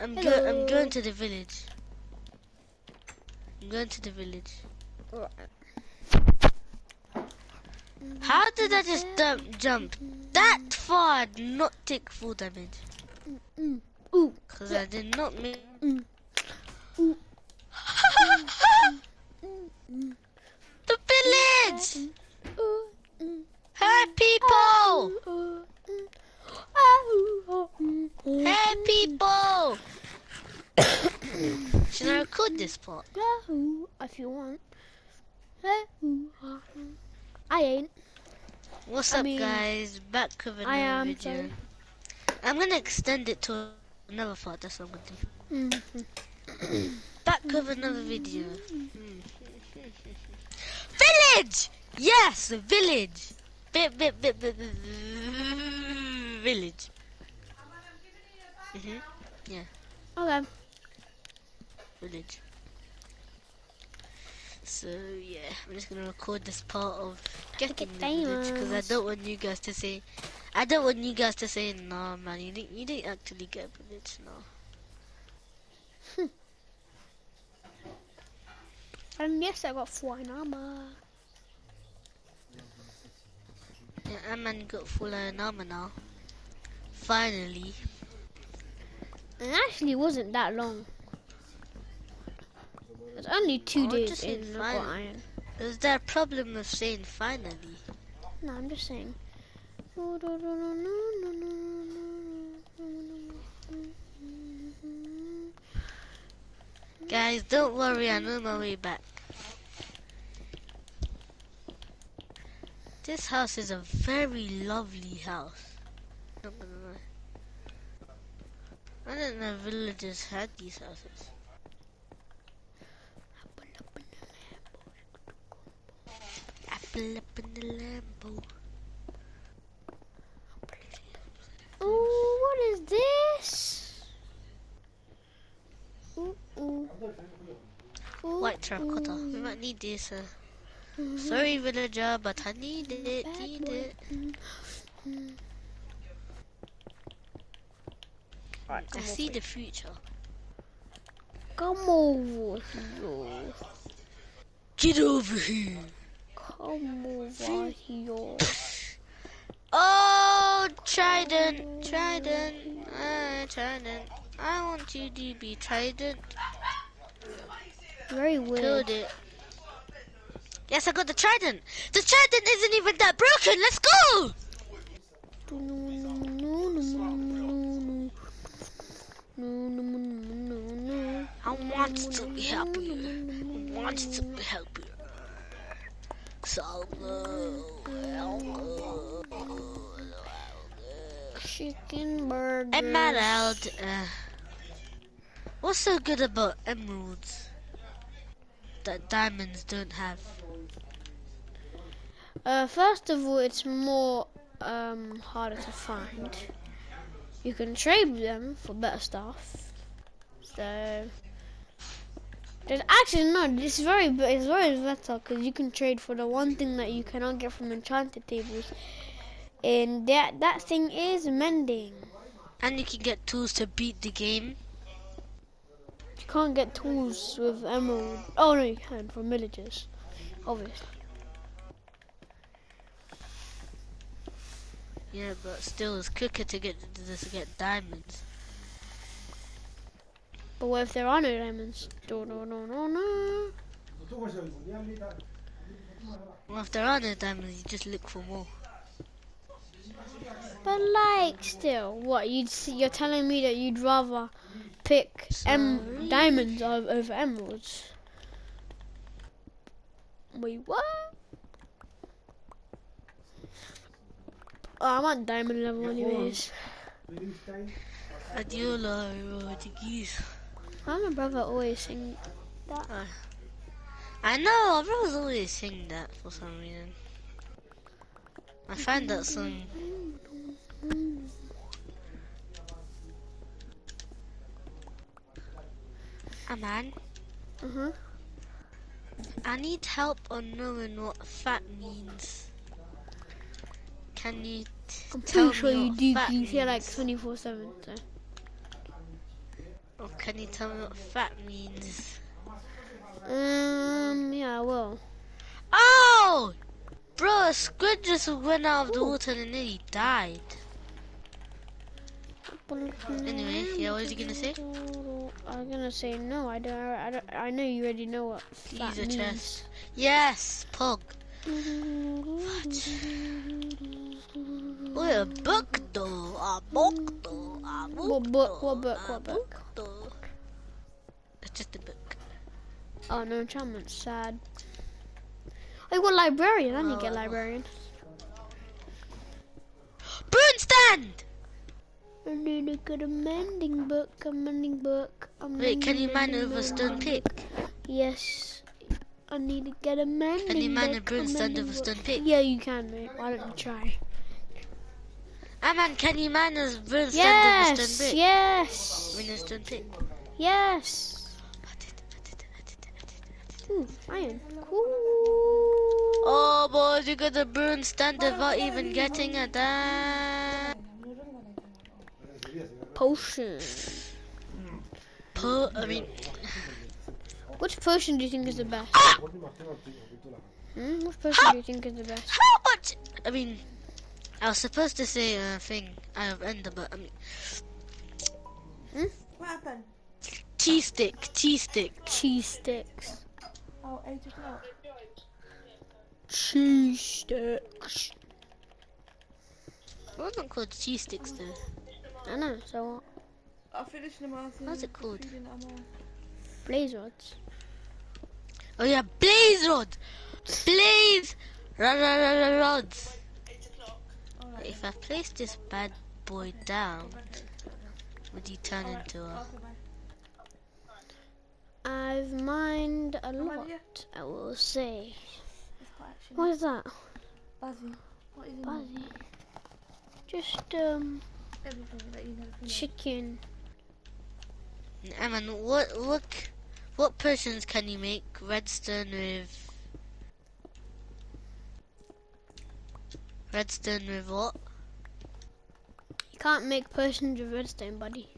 I'm going to the village. I'm going to the village. Alright. How did I just jump that far and not take full damage? Ooh. Because I did not make... Ooh. The village! Hey people! Hey people! Should I record this part? If you want. I ain't. What's up guys? Back with another video. Sorry. I'm gonna extend it to another part, that's what I'm gonna do. Back with another video. Village! Yes, village! Village. Yeah. Okay. Village. So yeah, I'm just gonna record this part of getting the village because I don't want you guys to say, nah man, you didn't actually get a village, no. And yes, I got 4 in armor. Yeah, man got full iron armor now. Finally. It actually wasn't that long. It was only 2 days in and I got iron. Is there a problem with saying finally? No, I'm just saying. Guys, don't worry, I know my way back. This house is a very lovely house. Not gonna lie. I didn't know villagers had these houses. Apple up in the Lambo. Ooh, what is this? Ooh. White terracotta. We might need this. Sorry, villager, but I need it. Right, I see the future. Come over here. Get over here. Come over here. Oh, Trident. Trident. I want you to be Trident. Very weird. Killed it. Yes, I got the Trident. The Trident isn't even that broken. Let's go. I want to be happier. I want to be happier. So Chicken burger. Emerald. What's so good about emeralds that diamonds don't have? First of all, it's more harder to find. You can trade them for better stuff. So there's actually no. It's very better because you can trade for the one thing that you cannot get from enchanted tables, and that thing is mending. And you can get tools to beat the game. You can't get tools with emerald. Oh no, you can from villagers, obviously. Yeah, but still, it's quicker to get diamonds. But what if there are no diamonds? No. Well, if there are no diamonds, you just look for more. But like, still, what you're telling me that you'd rather pick diamonds over emeralds? Wait, what? Oh, I'm at diamond level anyways. Adiola, Rodriguez. My brother always sing that. I know, my brother's always sing that for some reason. I find that song. Man. I need help on knowing what fat means. Can you I'm tell pretty sure me you what do. fat You hear like means? 24/7. So. Or can you tell me what fat means? Yeah, I will. Oh! Bro, a squid just went out of the Ooh. water and nearly died. Anyway, yeah, what was you gonna say? I'm gonna say no. I don't. I know you already know what that Please, a means. chest. Yes, pug. Wait, a book though. A book though. A book What book? though. What book? A What book? book though. It's just a book. Oh no, enchantment. Sad. I got librarian. I need to get Oh, librarian. Burn stand! I need to get a mending book. A mending book. Wait, can you mine over a stone pick? Yes. I need to get a mending book. Can you mine a burn stand mending over a book. stone pick? Yeah, you can, mate. Why don't you try? Ah man, can you mine a burn stand over a stone Yes. brick? Yes. With a stone pick? Yes. Ooh, iron. Cool. Oh boys, you got a burn stand without even getting a damn. Potion. I mean, Which potion do you think is the best? Which potion do you think is the best? how much? I mean, I was supposed to say a thing out of Ender, but I mean, What happened? cheese stick. Cheese sticks. Oh, 8 o'clock. Cheese sticks. It wasn't called cheese sticks though. I know, so what? I finished the marathon. What's it called? Blaze rods. Oh yeah, blaze rods. Blaze rods. If I place this bad boy down, would he turn into a? I've mined a lot, I will say. What is that? Buzzy. What is it? Buzzy. Just, Everything that you never finished. chicken. Aman, what potions can you make? Redstone with what? You can't make potions with redstone, buddy.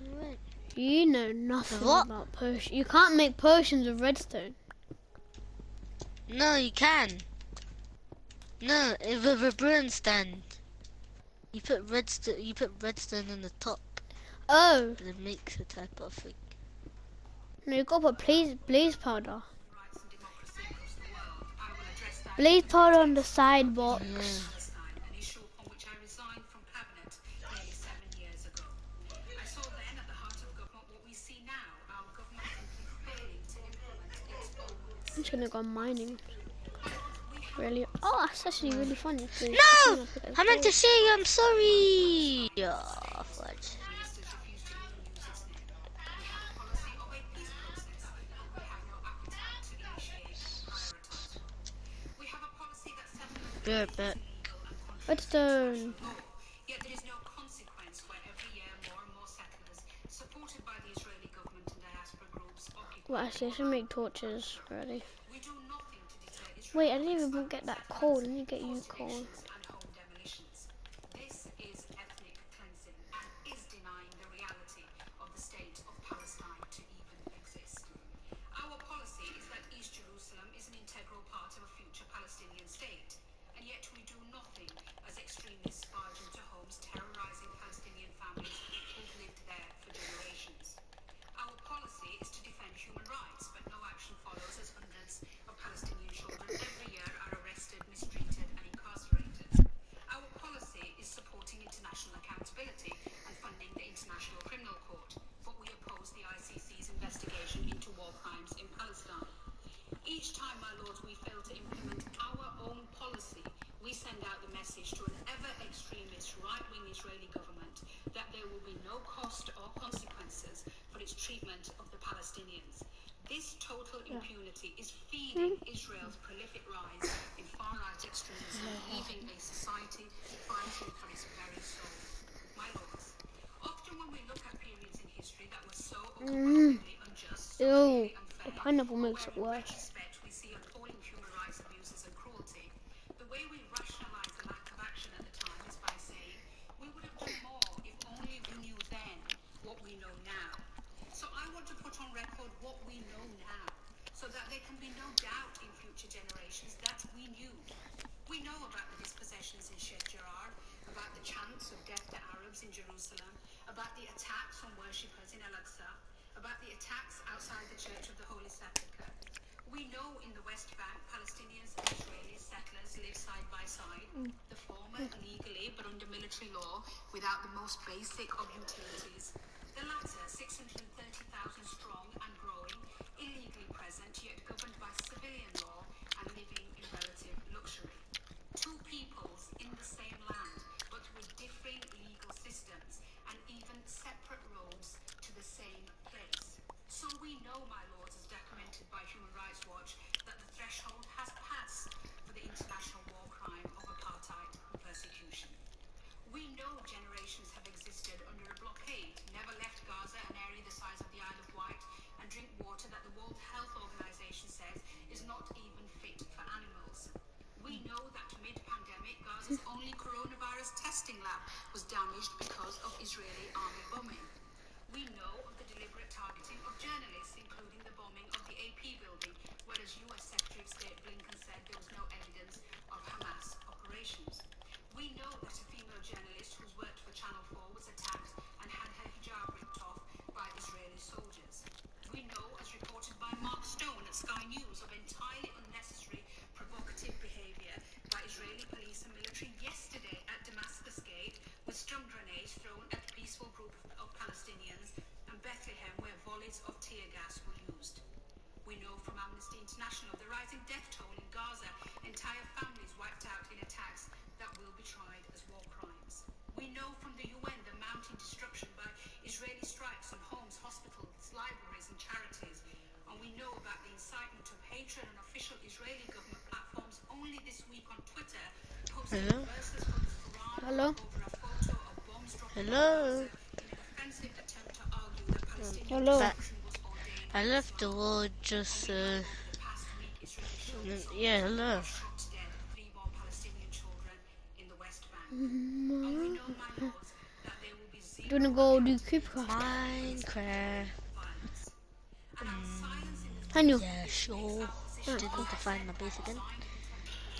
Right. You know nothing What? about potions. You can't make potions with redstone. No, you can. No, with a burn stand. You put redstone on the top, Oh, and it makes a type of thing. no, you gotta put blaze powder. Blaze powder on the side box. Yeah. An issue upon which I resigned from cabinet nearly 7 years ago. I saw then at the heart of government what we see now, our government simply failing to implement its own. I'm just gonna go mining. Really? Oh, that's actually really funny. No! I meant to say I'm sorry! Oh, fudge. Ministers refuse to even use its name. We have a policy of a peace process, but we have no appetite to initiate and prioritize one. We have a policy that settlements Be right back. illegal and contrary Redstone. law, yet there is no consequence where every year more and more settlers, supported by the Israeli government and diaspora groups, occupy. Well, actually, I should make torches ready. We do nothing to deter Israel. Wait, I didn't even get that coal. Let me get you coal. And home demolitions. This is ethnic cleansing and is denying the reality of the state of Palestine to even exist. Our policy is that East Jerusalem is an integral part of a future Palestinian state, and yet we do nothing as extremists barge into homes terrorizing Palestinian families who've lived there for generations. Our policy is to defend human rights, but no action follows as hundreds of Palestinian children every year are arrested, mistreated and incarcerated. Our policy is supporting international accountability and funding the International Criminal Court, but we oppose the ICC's investigation into war crimes in Palestine. Each time, my lords, we fail to implement our own policy, we send out the message to an ever-extremist right-wing Israeli government that there will be no cost or consequences for its treatment of the Palestinians. This total impunity is feeding Israel's prolific rise in far-right extremism, leaving a society fighting for its very soul. My lords, often when we look at periods in history that were so overwhelmingly unjust, so Ew, clearly the unfair, pineapple or makes where it in worse. retrospect we see appalling human rights abuses and cruelty, the way we rationalize the lack of action at the time is by saying we would have done more if only we knew then we know now, so that there can be no doubt in future generations that we knew. We know about the dispossessions in Sheikh Jarrah, about the chants of death to Arabs in Jerusalem, about the attacks on worshippers in Al-Aqsa, about the attacks outside the Church of the Holy Sepulchre. We know in the West Bank, Palestinians and Israeli settlers live side by side, the former legally but under military law without the most basic of utilities. The latter 630,000 strong and growing, illegally present yet governed by civilian law and living in relative luxury. Two peoples in the same land but with differing legal systems and even separate roads to the same place. So we know, my lords, as documented by Human Rights Watch, that the threshold has passed for the international war crime of apartheid and persecution. We know generations have existed under a blockade, never left Gaza, an area the size of the Isle of Wight, and drink water that the World Health Organization says is not even fit for animals. We know that mid-pandemic, Gaza's only coronavirus testing lab was damaged because of Israeli army bombing. We know of the deliberate targeting of journalists, including the bombing of the AP building, whereas US Secretary of State Blinken said there was no evidence of Hamas operations. We know that a female journalist who's worked for Channel 4 was attacked and had her hijab ripped off by Israeli soldiers. We know, as reported by Mark Stone at Sky News, of entirely unnecessary provocative behaviour by Israeli police and military yesterday at Damascus Gate, with stun grenades thrown at the peaceful group of Palestinians, and Bethlehem, where volleys of tear gas were used. We know from Amnesty International the rising death toll in Gaza, entire families wiped out in attacks that will be tried as war crimes. We know from the UN the mounting destruction by Israeli strikes on homes, hospitals, libraries and charities. And we know about the incitement of hatred on official Israeli government platforms only this week on Twitter, posting Hello? verses from the Quran Hello? over a photo of bombs dropping on Hello? Gaza in an offensive attempt to argue that Palestinian Hello? That, destruction was ordained I by left the Islam. world just, We know over the past week Israeli shoulder yeah, soldiers hello. have shot dead 3 more Palestinian children in the West Bank. And we know, my lords, that there will be Do you wanna zero go do accountability Creepcraft? for this Minecraft. violence. And our silence in the I knew. face of Yeah, this makes sure. our position Still need to find set my by base again. design in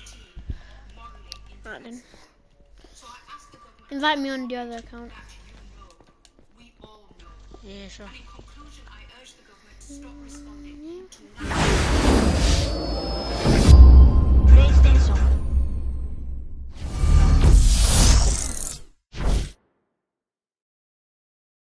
2014 morally Alright then. indefensible. So I ask the government to Invite me on the other acknowledge account. that you know, we all know. Yeah, sure. And in conclusion, I urge the government to stop responding